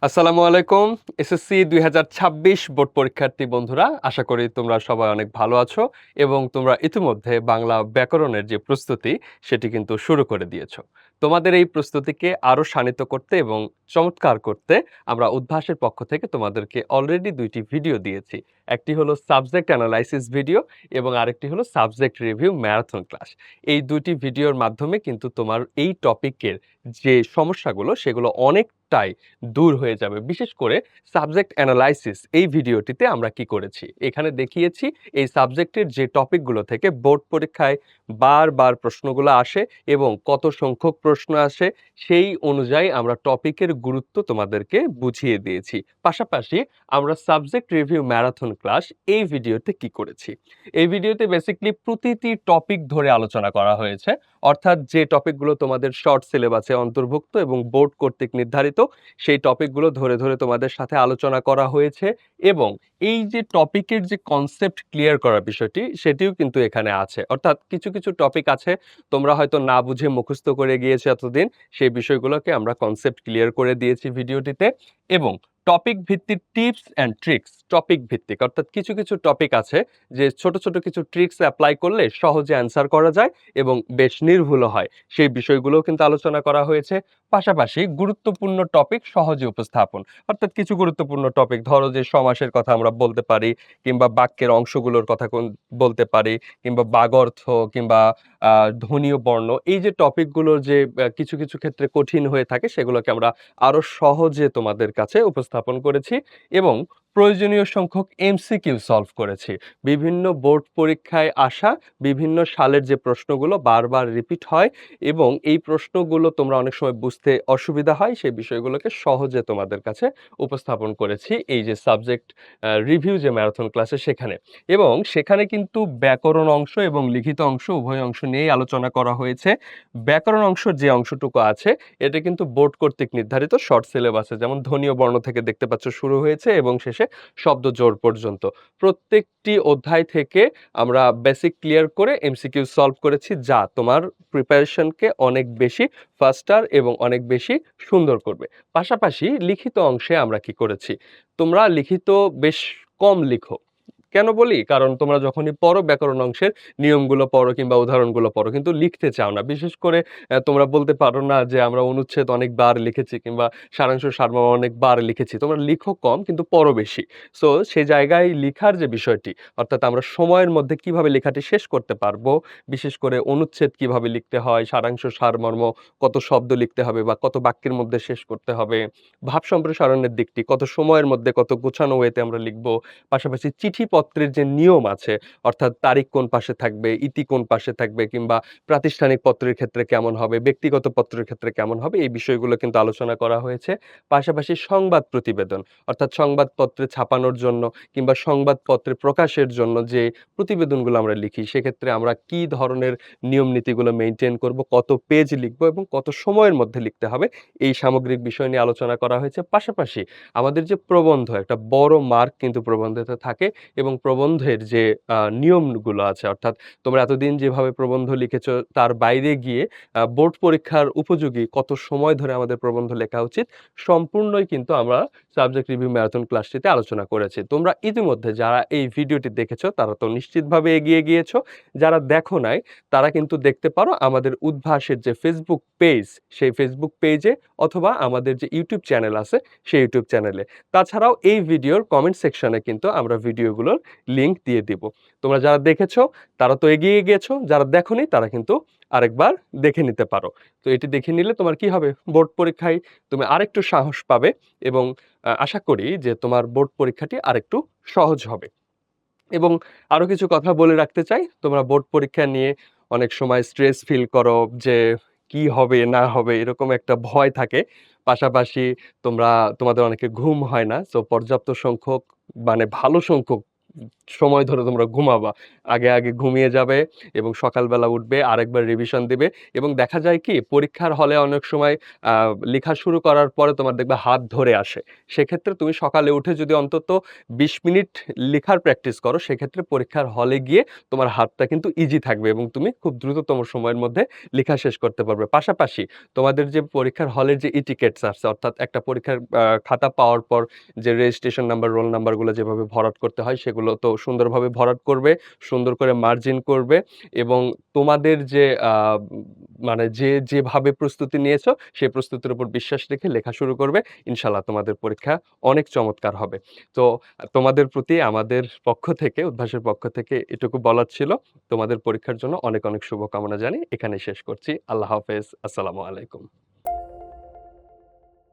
আসসালামু আলাইকুম। SSC ২০২৬ board পরীক্ষার্থী বন্ধুরা, আশা করি তোমরা সবাই অনেক ভালো আছো এবং তোমরা ইতিমধ্যে বাংলা ব্যাকরণের যে প্রস্তুতি সেটি কিন্তু শুরু করে দিয়েছো। তোমাদের এই প্রস্তুতিকে আরো শানিত করতে এবং চমৎকার করতে আমরা উদ্ভাসের পক্ষ থেকে তোমাদেরকে অলরেডি ২ টি ভিডিও দিয়েছি। একটি হলো সাবজেক্ট অ্যানালাইসিস ভিডিও এবং আরেকটি হলো সাবজেক্ট রিভিউ ম্যারাথন ক্লাস। এই ২ টি ভিডিওর মাধ্যমে কিন্তু তোমার এই টপিকের যে সমস্যাগুলো সেগুলো অনেকটাই দূর হয়ে যাবে। বিশেষ করে সাবজেক্ট অ্যানালাইসিস এই ভিডিওটিতে আমরা কি করেছি? এখানে দেখিয়েছি এই সাবজেক্টের যে টপিকগুলো থেকে বোর্ড পরীক্ষায় বারবার প্রশ্নগুলো আসে এবং কত সংখ্যক প্রশ্ন আসে সেই অনুযায়ী আমরা টপিকের গুরুত্ব তোমাদেরকে বুঝিয়ে দিয়েছি। পাশাপাশি আমরা সাবজেক্ট রিভিউ ম্যারাথন ক্লাস এই ভিডিওতে কি করেছি? এই ভিডিওতে বেসিক্যালি প্রতিটি টপিক ধরে আলোচনা করা হয়েছে। অর্থাৎ যে টপিকগুলো তোমাদের শর্ট সিলেবাসে অন্তর্ভুক্ত এবং বোর্ড কর্তৃক নির্ধারিত সেই টপিকগুলো ধরে, ধরে তোমাদের সাথে আলোচনা করা হয়েছে এবং এই যে টপিকের যে কনসেপ্ট ক্লিয়ার করার বিষয়টি, সেটিও কিন্তু এখানে আছে। অর্থাৎ কিছু, কিছু টপিক আছে তোমরা হয়তো না বুঝে মুখস্থ করে গিয়েছো এতদিন, সেই বিষয়গুলোকে আমরা কনসেপ্ট ক্লিয়ার করে দিয়েছি ভিডিওটিতে এবং টপিক ভিত্তিক টিপস অ্যান্ড ট্রিকস, টপিক ভিত্তিক অর্থাৎ কিছু, কিছু টপিক আছে যে ছোট, ছোট কিছু ট্রিকস এপ্লাই করলে সহজে অ্যান্সার করা যায় এবং বেশ নির্ভুলও হয়। সেই বিষয়গুলোও কিন্তু আলোচনা করা হয়েছে। পাশাপাশি গুরুত্বপূর্ণ টপিক সহজে উপস্থাপন। অর্থাৎ কিছু গুরুত্বপূর্ণ টপিক ধরো যে সমাসের কথা আমরা বলতে পারি কিংবা বাক্যের অংশগুলোর কথা বলতে পারি কিংবা বাগঅর্থ কিংবা আ ধ্বনীয় বর্ণ এই যে টপিকগুলো যে কিছু, কিছু ক্ষেত্রে কঠিন হয়ে থাকে সেগুলোকে আমরা আরো সহজে তোমাদের কাছে উপস্থাপন করেছি এবং প্রয়োজনীয় সংখ্যক এমসিকিউ সলভ করেছি। বিভিন্ন বোর্ড পরীক্ষায় আসা বিভিন্ন সালের যে প্রশ্নগুলো বারবার রিপিট হয় এবং এই প্রশ্নগুলো তোমরা অনেক সময় বুঝতে অসুবিধা হয়, সেই বিষয়গুলোকে সহজে তোমাদের কাছে উপস্থাপন করেছি এই যে সাবজেক্ট রিভিউ যে ম্যারাথন ক্লাসে সেখানে। এবং সেখানে কিন্তু ব্যাকরণ অংশ এবং লিখিত অংশ উভয় অংশ নিয়েই আলোচনা করা হয়েছে। ব্যাকরণ অংশের যে অংশটুকু আছে এটা কিন্তু বোর্ড কর্তৃক নির্ধারিত শর্ট সিলেবাসে যেমন ধ্বনীয় বর্ণ থেকে দেখতে পাচ্ছ শুরু হয়েছে এবং শেষে শব্দজোড় পর্যন্ত। প্রত্যেকটি অধ্যায় থেকে আমরা বেসিক ক্লিয়ার করে এমসিকিউ সলভ করেছি যা তোমার প্রিপারেশনকে অনেক বেশি ফাস্টার এবং অনেক বেশি সুন্দর করবে। পাশাপাশি লিখিত অংশে আমরা কি করেছি? তোমরা লিখিত বেশ কম লিখো। কেন বলি? কারণ তোমরা যখনই পড়ো ব্যাকরণ অংশের নিয়মগুলো পড়ো কিংবা উদাহরণগুলো পড়ো কিন্তু লিখতে চাও না। বিশেষ করে তোমরা বলতে পারো না যে আমরা অনুচ্ছেদ অনেকবার লিখেছি কিংবা সারাংশ সারমর্ম অনেকবার লিখেছি। তোমরা লিখো কম কিন্তু পড়ো বেশি। সো সে জায়গায় লিখার যে বিষয়টি অর্থাৎ আমরা সময়ের মধ্যে কিভাবে লেখাটি শেষ করতে পারবো, বিশেষ করে অনুচ্ছেদ কিভাবে লিখতে হয়, সারাংশ সারমর্ম কত শব্দ লিখতে হবে বা কত বাক্যের মধ্যে শেষ করতে হবে, ভাব সম্প্রসারণের দিকটি কত সময়ের মধ্যে কত গোছানো ওয়েতে আমরা লিখবো। পাশাপাশি চিঠিপত্রের যে নিয়ম আছে অর্থাৎ তারিখ কোন পাশে থাকবে, ইতি কোন পাশে থাকবে কিংবা প্রাতিষ্ঠানিক পত্রের ক্ষেত্রে কেমন হবে, ব্যক্তিগত পত্রের ক্ষেত্রে কেমন হবে এই বিষয়গুলো কিন্তু আলোচনা করা হয়েছে। পাশাপাশি সংবাদ প্রতিবেদন অর্থাৎ সংবাদপত্রে ছাপানোর জন্য কিংবা সংবাদপত্রে প্রকাশের জন্য যে প্রতিবেদনগুলো আমরা লিখি সেক্ষেত্রে আমরা কি ধরনের নিয়ম নীতিগুলো মেইনটেইন করব, কত পেজ লিখব এবং কত সময়ের মধ্যে লিখতে হবে এই সামগ্রিক বিষয় নিয়ে আলোচনা করা হয়েছে। পাশাপাশি আমাদের যে প্রবন্ধ একটা বড় মার্ক কিন্তু প্রবন্ধেতে থাকে এবং প্রবন্ধের যে নিয়মগুলো আছে অর্থাৎ তোমরা এতদিন যেভাবে প্রবন্ধ লিখেছো তার বাইরে গিয়ে বোর্ড পরীক্ষার উপযোগী কত সময় ধরে আমাদের প্রবন্ধ লেখা উচিত সম্পূর্ণই কিন্তু আমরা সাবজেক্ট রিভিউ ম্যারাথন ক্লাসটিতে আলোচনা করেছি। তোমরা ইতিমধ্যে যারা এই ভিডিওটি দেখেছো তারা তো নিশ্চিতভাবে এগিয়ে গিয়েছো। যারা দেখো নাই তারা কিন্তু দেখতে পারো আমাদের উদ্ভাসের যে ফেসবুক পেজ সেই ফেসবুক পেজে অথবা আমাদের যে ইউটিউব চ্যানেল আছে সেই ইউটিউব চ্যানেলে। তাছাড়াও এই ভিডিওর কমেন্ট সেকশনে কিন্তু আমরা ভিডিওগুলোর লিংক দিয়ে দিব। তোমরা যারা দেখেছো তারা তো এগিয়ে গিয়েছো, যারা দেখোনি তারা কিন্তু আরেকবার দেখে নিতে পারো। তো এটি দেখে নিলে তোমার কি হবে? বোর্ড পরীক্ষায় তুমি আরেকটু সাহস পাবে এবং আশা করি যে তোমার বোর্ড পরীক্ষাটি আরেকটু সহজ হবে। এবং আরো কিছু কথা বলে রাখতে চাই, তোমরা বোর্ড পরীক্ষা নিয়ে অনেক সময় স্ট্রেস ফিল করো যে কি হবে না হবে এরকম একটা ভয় থাকে। পাশাপাশি তোমরা তোমাদের অনেকের ঘুম হয় না। সো পর্যাপ্ত সংখ্যক মানে ভালো সংখ্যক সময় ধরে তোমরা ঘুমাবা। আগে ঘুমিয়ে যাবে এবং সকালবেলা উঠবে, আরেকবার রিভিশন দিবে এবং দেখা যায় কি পরীক্ষার হলে অনেক সময় আ লেখা শুরু করার পরে তোমার দেখবে হাত ধরে আসে। সেক্ষেত্রে তুমি সকালে উঠে যদি অন্তত ২০ মিনিট লিখার প্র্যাকটিস করো, সেক্ষেত্রে পরীক্ষার হলে গিয়ে তোমার হাতটা কিন্তু ইজি থাকবে এবং তুমি খুব দ্রুততম সময়ের মধ্যে লিখা শেষ করতে পারবে। পাশাপাশি তোমাদের যে পরীক্ষার হলের যে ই-টিকেটস আছে অর্থাৎ একটা পরীক্ষার খাতা পাওয়ার পর যে রেজিস্ট্রেশন নাম্বার, রোল নাম্বারগুলো যেভাবে ভরাট করতে হয় সেগুলো তো সুন্দরভাবে ভরাট করবে, সুন্দর করে মার্জিন করবে এবং তোমাদের যে মানে যেভাবে প্রস্তুতি নিয়েছো সেই প্রস্তুতির উপর বিশ্বাস রেখে লেখা শুরু করবে। ইনশাআল্লাহ তোমাদের পরীক্ষা অনেক চমৎকার হবে। তো তোমাদের প্রতি আমাদের পক্ষ থেকে, উদ্ভাসের পক্ষ থেকে এটুকু বলার ছিল। তোমাদের পরীক্ষার জন্য অনেক শুভকামনা জানিয়ে এখানেই শেষ করছি। আল্লাহ হাফেজ। আসসালামু আলাইকুম।